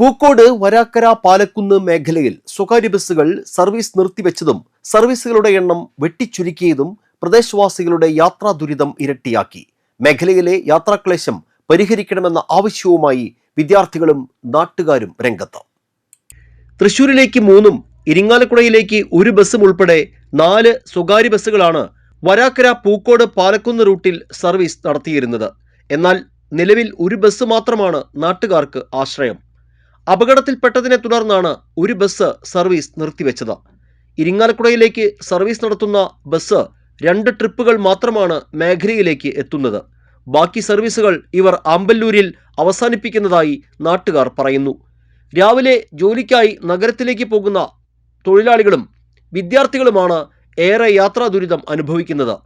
പൂക്കോട് വരാക്കര പാലക്കുന്ന് മേഖലയിൽ സ്വകാര്യ ബസ്സുകൾ സർവീസ് നിർത്തിവെച്ചതും സർവീസുകളുടെ എണ്ണം വെട്ടിച്ചുരുക്കിയതും പ്രദേശവാസികളുടെ യാത്രാ ദുരിതം ഇരട്ടിയാക്കി. മേഖലയിലെ യാത്രാക്ലേശം പരിഹരിക്കണമെന്ന ആവശ്യവുമായി വിദ്യാർത്ഥികളും നാട്ടുകാരും രംഗത്ത്. തൃശൂരിലേക്ക് 3-ഉം ഇരിങ്ങാലക്കുടയിലേക്ക് 1 ബസ്സും ഉൾപ്പെടെ 4 സ്വകാര്യ ബസ്സുകളാണ് വരാക്കര പൂക്കോട് പാലക്കുന്ന് റൂട്ടിൽ സർവീസ് നടത്തിയിരുന്നത്. എന്നാൽ നിലവിൽ 1 ബസ് മാത്രമാണ് നാട്ടുകാർക്ക് ആശ്രയം. അപകടത്തിൽപ്പെട്ടതിനെ തുടർന്നാണ് 1 ബസ് സർവീസ് നിർത്തിവെച്ചത്. ഇരിങ്ങാലക്കുടയിലേക്ക് സർവീസ് നടത്തുന്ന ബസ് 2 ട്രിപ്പുകൾ മാത്രമാണ് മേഖലയിലേക്ക് എത്തുന്നത്. ബാക്കി സർവീസുകൾ ഇവർ ആമ്പല്ലൂരിൽ അവസാനിപ്പിക്കുന്നതായി നാട്ടുകാർ പറയുന്നു. രാവിലെ ജോലിക്കായി നഗരത്തിലേക്ക് പോകുന്ന തൊഴിലാളികളും വിദ്യാർത്ഥികളുമാണ് ഏറെ യാത്രാ ദുരിതം അനുഭവിക്കുന്നത്.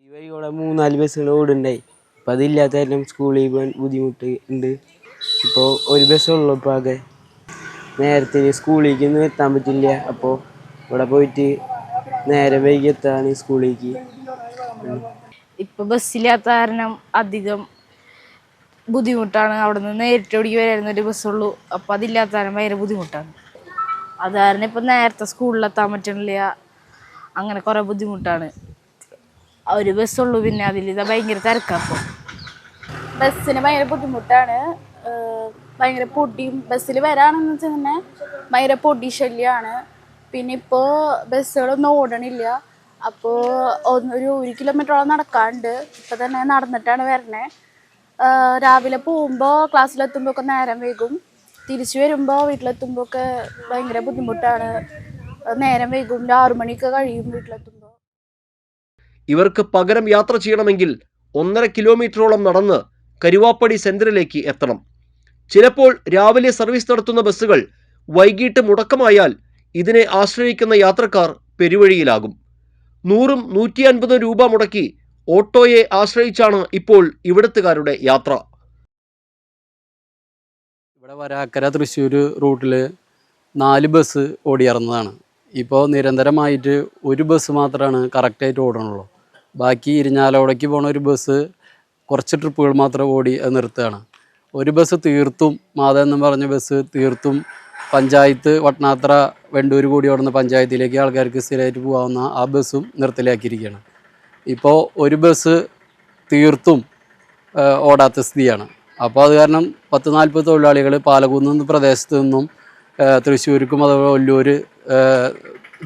ഈ വഴി കൂടെ 3-4 ബസ്സുകൾ ഓടുണ്ടായി. അപ്പം അതില്ലാത്ത കാരണം സ്കൂളിൽ പോകാൻ ബുദ്ധിമുട്ട് ഉണ്ട്. ഇപ്പോൾ 1 ബസ്സുള്ളൂ. ഇപ്പോൾ ആകെ നേരത്തെ സ്കൂളിലേക്ക് എത്താൻ പറ്റില്ല. അപ്പോൾ ഇവിടെ പോയിട്ട് നേരെ വൈകി എത്താണ് സ്കൂളിലേക്ക്. ഇപ്പോൾ ബസ്സില്ലാത്ത കാരണം അധികം ബുദ്ധിമുട്ടാണ്. അവിടെ നിന്ന് നേരിട്ട് ഓടിക്ക് വരായിരുന്നു 1 ബസ്സുള്ളൂ. അപ്പോൾ അതില്ലാത്ത കാരണം ഭയങ്കര ബുദ്ധിമുട്ടാണ്. അത് കാരണം ഇപ്പം നേരത്തെ സ്കൂളിലെത്താൻ പറ്റണില്ല. അങ്ങനെ കുറേ ബുദ്ധിമുട്ടാണ്. 1 ബസ്സുള്ളൂ. പിന്നെ അതിലിതാ ഭയങ്കര തിരക്കാപ്പം. ബസ്സിന് ഭയങ്കര ബുദ്ധിമുട്ടാണ്. ഭയങ്കര പൊടിയും ബസ്സിൽ വരാണെന്ന് വെച്ചാൽ തന്നെ ഭയങ്കര പൊടി ശല്യമാണ്. പിന്നെ ഇപ്പോൾ ബസ്സുകളൊന്നും ഓടണില്ല. അപ്പോൾ 1 കിലോമീറ്ററോളം നടക്കാണ്ട്. ഇപ്പം തന്നെ നടന്നിട്ടാണ് വരണേ. രാവിലെ പോകുമ്പോൾ ക്ലാസ്സിലെത്തുമ്പോൾ ഒക്കെ നേരം വൈകും. തിരിച്ചു വരുമ്പോൾ വീട്ടിലെത്തുമ്പോൾ ഒക്കെ ഭയങ്കര ബുദ്ധിമുട്ടാണ്. നേരം വൈകും. 6 മണിക്ക് കഴിയും വീട്ടിലെത്തുമ്പോൾ. ഇവർക്ക് പകരം യാത്ര ചെയ്യണമെങ്കിൽ 1.5 കിലോമീറ്ററോളം നടന്ന് കരുവാപ്പടി സെന്ററിലേക്ക് എത്തണം. ചിലപ്പോൾ രാവിലെ സർവീസ് നടത്തുന്ന ബസ്സുകൾ വൈകിട്ട് മുടക്കമായാൽ ഇതിനെ ആശ്രയിക്കുന്ന യാത്രക്കാർ പെരുവഴിയിലാകും. 100-ഉം 150 രൂപ മുടക്കി ഓട്ടോയെ ആശ്രയിച്ചാണ് ഇപ്പോൾ ഇവിടുത്തുകാരുടെ യാത്ര. ഇവിടെ വരാക്കര തൃശ്ശൂർ റൂട്ടിൽ 4 ബസ് ഓടിയിറന്നതാണ്. ഇപ്പോൾ നിരന്തരമായിട്ട് 1 ബസ് മാത്രമാണ് കറക്റ്റായിട്ട് ഓടണുള്ളൂ. ബാക്കി ഇരിഞ്ഞാലോടേക്ക് പോണ 1 ബസ് കുറച്ച് ട്രിപ്പുകൾ മാത്രം ഓടി നിർത്തുകയാണ്. 1 ബസ് തീർത്തും മാത എന്ന് പറഞ്ഞ ബസ് തീർത്തും പഞ്ചായത്ത് വട്ടനാത്ര വെണ്ടൂർ കൂടി ഓടുന്ന പഞ്ചായത്തിലേക്ക് ആൾക്കാർക്ക് സ്ഥിരമായിട്ട് പോകാവുന്ന ആ ബസ്സും നിർത്തലാക്കിയിരിക്കുകയാണ്. ഇപ്പോൾ 1 ബസ് തീർത്തും ഓടാത്ത സ്ഥിതിയാണ്. അപ്പോൾ അത് കാരണം 10-40 തൊഴിലാളികൾ പാലക്കുന്ന് പ്രദേശത്ത് നിന്നും തൃശ്ശൂർക്കും അതുപോലെ ഒല്ലൂർ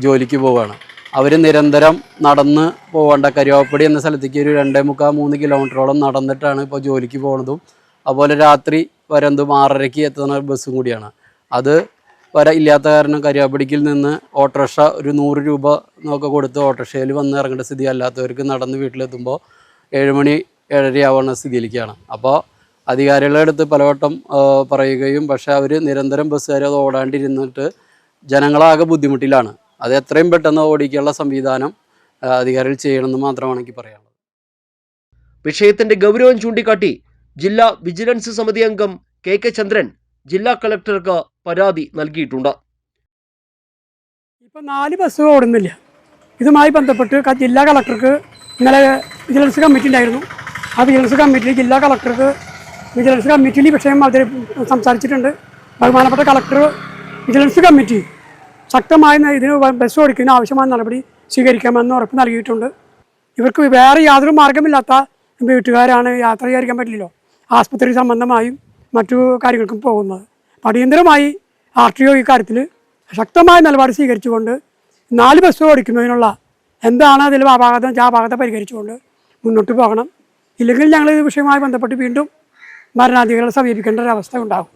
ജോലിക്ക് പോവുകയാണ്. അവർ നിരന്തരം നടന്ന് പോകേണ്ട കരുവാപ്പടി എന്ന സ്ഥലത്തേക്ക് ഒരു 2.75-3 കിലോമീറ്ററോളം നടന്നിട്ടാണ് ഇപ്പോൾ ജോലിക്ക് പോകുന്നതും. അതുപോലെ രാത്രി വരുന്നതും 6:30-ക്ക് എത്തുന്ന ബസ്സും കൂടിയാണ്. അത് ഇല്ലാത്ത കാരണം കരുവാപ്പടിക്കിൽ നിന്ന് ഓട്ടോറിക്ഷ ഒരു 100 രൂപ എന്നൊക്കെ കൊടുത്ത് ഓട്ടോറിക്ഷയിൽ വന്ന് ഇറങ്ങേണ്ട സ്ഥിതി അല്ലാത്തവർക്ക് നടന്ന് വീട്ടിലെത്തുമ്പോൾ 7 മണി 7:30 ആവുന്ന സ്ഥിതിയിലേക്കാണ്. അപ്പോൾ അധികാരികളുടെ അടുത്ത് പലവട്ടം പറയുകയും പക്ഷേ അവർ നിരന്തരം ബസ്സുകാർ അത് ഓടാണ്ടിരുന്നിട്ട് ജനങ്ങളാകെ ബുദ്ധിമുട്ടിലാണ്. അത് എത്രയും പെട്ടെന്ന് ഓടിക്കാനുള്ള സംവിധാനം അധികാരികൾ ചെയ്യണമെന്ന് മാത്രമാണ് എനിക്ക് പറയാനുള്ളത്. വിഷയത്തിന്റെ ഗൗരവം ചൂണ്ടിക്കാട്ടി ജില്ലാ വിജിലൻസ് സമിതി അംഗം കെ ചന്ദ്രൻ ജില്ലാ കളക്ടർക്ക് പരാതി നൽകിയിട്ടുണ്ട്. ഇപ്പം 4 ബസ് ഓടുന്നില്ല. ഇതുമായി ബന്ധപ്പെട്ട് ജില്ലാ കളക്ടർക്ക് ഇന്നലെ വിജിലൻസ് കമ്മിറ്റി ഉണ്ടായിരുന്നു. ആ വിജിലൻസ് കമ്മിറ്റിയിൽ ജില്ലാ കളക്ടർക്ക് വിജിലൻസ് കമ്മിറ്റിയിൽ ഈ വിഷയം അവർ സംസാരിച്ചിട്ടുണ്ട്. ബഹുമാനപ്പെട്ട കളക്ടർ വിജിലൻസ് കമ്മിറ്റി ശക്തമായ ഇതിന് ബസ് ഓടിക്കുന്നതിന് ആവശ്യമായ നടപടി സ്വീകരിക്കാമെന്ന് ഉറപ്പ് നൽകിയിട്ടുണ്ട്. ഇവർക്ക് വേറെ യാതൊരു മാർഗമില്ലാത്ത വീട്ടുകാരാണ്. യാത്ര ചെയ്യാതിരിക്കാൻ പറ്റില്ലല്ലോ. ആസ്പത്രി സംബന്ധമായും മറ്റു കാര്യങ്ങൾക്കും പോകുന്നത്. അടിയന്തരമായി RTO ഈ കാര്യത്തിൽ ശക്തമായ നിലപാട് സ്വീകരിച്ചുകൊണ്ട് 4 ബസ് ഓടിക്കുന്നതിനുള്ള എന്താണ് അതിൽ ഭാഗത്തെ പരിഹരിച്ചുകൊണ്ട് മുന്നോട്ട് പോകണം. ഇല്ലെങ്കിൽ ഞങ്ങൾ ഈ വിഷയവുമായി ബന്ധപ്പെട്ട് വീണ്ടും ഭരണാധികാരികളെ സമീപിക്കേണ്ട ഒരവസ്ഥ ഉണ്ടാകും.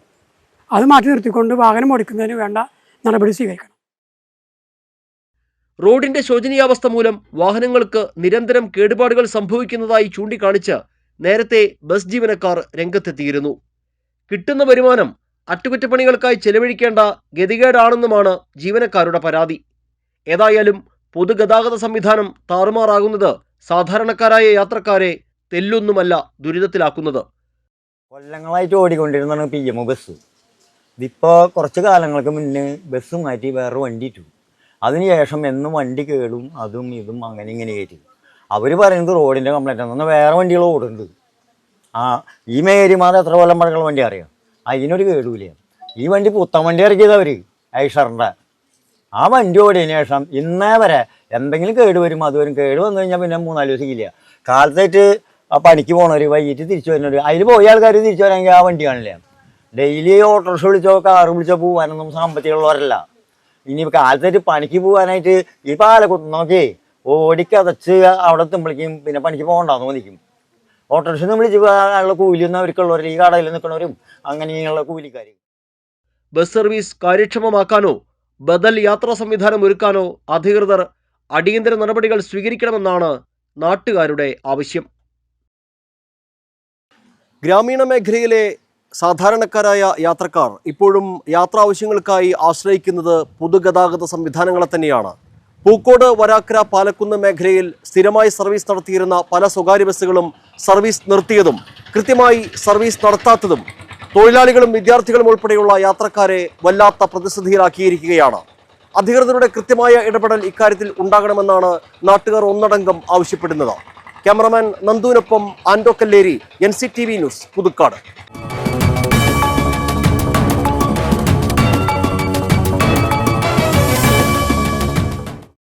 അത് മാറ്റി നിർത്തിക്കൊണ്ട് വാഹനം ഓടിക്കുന്നതിന് വേണ്ട നടപടി സ്വീകരിക്കണം. റോഡിന്റെ ശോചനീയാവസ്ഥ മൂലം വാഹനങ്ങൾക്ക് നിരന്തരം കേടുപാടുകൾ സംഭവിക്കുന്നതായി ചൂണ്ടിക്കാണിച്ച് നേരത്തെ ബസ് ജീവനക്കാർ രംഗത്തെത്തിയിരുന്നു. കിട്ടുന്ന വരുമാനം അറ്റകുറ്റപ്പണികൾക്കായി ചെലവഴിക്കേണ്ട ഗതികേടാണെന്നുമാണ് ജീവനക്കാരുടെ പരാതി. ഏതായാലും പൊതുഗതാഗത സംവിധാനം താറുമാറാകുന്നത് സാധാരണക്കാരായ യാത്രക്കാരെ തെല്ലൊന്നുമല്ല ദുരിതത്തിലാക്കുന്നത്. കൊല്ലങ്ങളായിട്ട് ഓടിക്കൊണ്ടിരുന്നതാണ് PM ബസ്. ഇതിപ്പോൾ കുറച്ച് കാലങ്ങൾക്ക് മുന്നേ ബസ് മാറ്റി വേറെ വണ്ടി ഇട്ടു. അതിനുശേഷം എന്നും വണ്ടി കേടും അതും ഇതും അങ്ങനെ ഇങ്ങനെ കയറ്റി. അവർ പറയുന്നത് റോഡിൻ്റെ കംപ്ലൈൻ്റ് ആണ്. വേറെ വണ്ടികൾ ഓടുന്നുണ്ട്. ഈ മേരിമാർ എത്ര കൊല്ലം പഴക്കമുള്ള വണ്ടി അറിയാം. അതിനൊരു കേടുമില്ല. ഈ വണ്ടി പുത്തൻ വണ്ടി ഇറക്കിയതവർ ഐഷറിൻ്റെ. ആ വണ്ടി ഓടിയതിന് ശേഷം ഇന്നേ വരെ എന്തെങ്കിലും കേട് വരും, അതുവരും. കേട് വന്നു കഴിഞ്ഞാൽ പിന്നെ 3-4 ദിവസം ഇല്ല. കാലത്തായിട്ട് ആ പണിക്ക് പോകണവർ വൈകിട്ട് തിരിച്ചു വരുന്നവർ, അതിൽ പോയ ആൾക്കാർ തിരിച്ചു വരാമെങ്കിൽ ആ വണ്ടി കാണില്ല. ഡെയിലി ഓട്ടോറിക്ഷ വിളിച്ചോ കാറ് വിളിച്ചോ പോകാനൊന്നും സാമ്പത്തികമുള്ളവരല്ല. ഇനി കാലത്തായിട്ട് പണിക്ക് പോകാനായിട്ട് ഈ പാലക്കുത്ത് നോക്കി ഓടിക്കതച്ച് അവിടെ എത്തുമ്പോഴേക്കും പിന്നെ പണിക്ക് പോകണ്ടെന്ന് മതിക്കും. ഓട്ടോറിക്ഷ വിളിച്ച് ഉള്ള കൂലിയൊന്നും അവർക്കുള്ളവർ, ഈ കടയിൽ നിൽക്കുന്നവരും അങ്ങനെയുള്ള കൂലിക്കാർ. ബസ് സർവീസ് കാര്യക്ഷമമാക്കാനോ ബദൽ യാത്രാ സംവിധാനം ഒരുക്കാനോ അധികൃതർ അടിയന്തര നടപടികൾ സ്വീകരിക്കണമെന്നാണ് നാട്ടുകാരുടെ ആവശ്യം. ഗ്രാമീണ മേഖലയിലെ സാധാരണക്കാരായ യാത്രക്കാർ ഇപ്പോഴും യാത്രാ ആവശ്യങ്ങൾക്കായി ആശ്രയിക്കുന്നത് പൊതുഗതാഗത സംവിധാനങ്ങളെ തന്നെയാണ്. പൂക്കോട്, വരാക്കര, പാലക്കുന്ന് മേഖലയിൽ സ്ഥിരമായി സർവീസ് നടത്തിയിരുന്ന പല സ്വകാര്യ ബസ്സുകളും സർവീസ് നിർത്തിയതും കൃത്യമായി സർവീസ് നടത്താത്തതും തൊഴിലാളികളും വിദ്യാർത്ഥികളും ഉൾപ്പെടെയുള്ള യാത്രക്കാരെ വല്ലാത്ത പ്രതിസന്ധിയിലാക്കിയിരിക്കുകയാണ്. അധികൃതരുടെ കൃത്യമായ ഇടപെടൽ ഇക്കാര്യത്തിൽ ഉണ്ടാകണമെന്നാണ് നാട്ടുകാർ ഒന്നടങ്കം ആവശ്യപ്പെടുന്നത്. ക്യാമറമാൻ നന്ദുവിനൊപ്പം ആൻഡോ കല്ലേരി, NCTV ന്യൂസ്, പുതുക്കാട്.